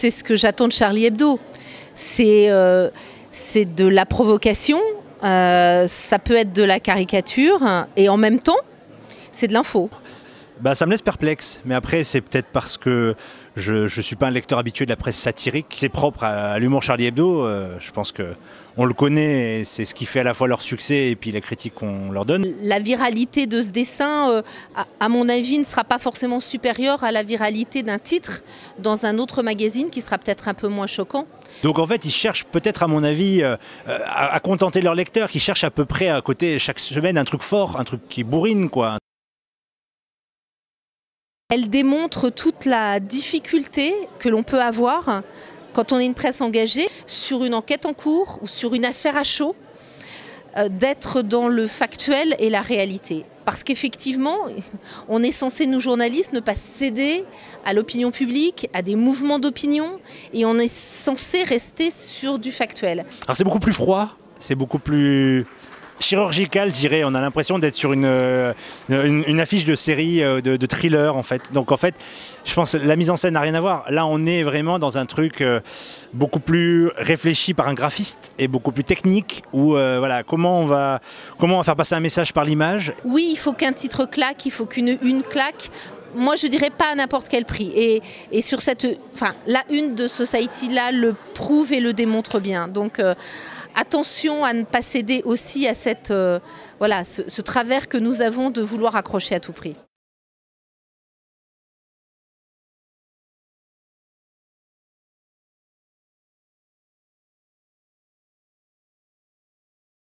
c'est ce que j'attends de Charlie Hebdo. C'est de la provocation, ça peut être de la caricature, et en même temps, c'est de l'info. Bah, ça me laisse perplexe, mais après c'est peut-être parce que je ne suis pas un lecteur habitué de la presse satirique. C'est propre à l'humour Charlie Hebdo, je pense qu'on le connaît et c'est ce qui fait à la fois leur succès et puis la critique qu'on leur donne. La viralité de ce dessin, à mon avis, ne sera pas forcément supérieure à la viralité d'un titre dans un autre magazine qui sera peut-être un peu moins choquant. Donc en fait, ils cherchent peut-être, à mon avis, à contenter leurs lecteurs, qui cherchent à peu près à côté chaque semaine un truc fort, un truc qui bourrine, quoi. Elle démontre toute la difficulté que l'on peut avoir quand on est une presse engagée sur une enquête en cours ou sur une affaire à chaud, d'être dans le factuel et la réalité. Parce qu'effectivement, on est censé, nous journalistes, ne pas céder à l'opinion publique, à des mouvements d'opinion, et on est censé rester sur du factuel. Alors c'est beaucoup plus froid, c'est beaucoup plus chirurgical, je dirais. On a l'impression d'être sur une affiche de série de thriller, en fait. Donc en fait, je pense que la mise en scène n'a rien à voir. Là, on est vraiment dans un truc beaucoup plus réfléchi par un graphiste et beaucoup plus technique, où voilà, comment on va faire passer un message par l'image. Oui, il faut qu'un titre claque, il faut qu'une une claque. Moi, je dirais pas à n'importe quel prix. Et sur la une de Society-là le prouve et le démontre bien. Donc, attention à ne pas céder aussi à ce travers que nous avons de vouloir accrocher à tout prix.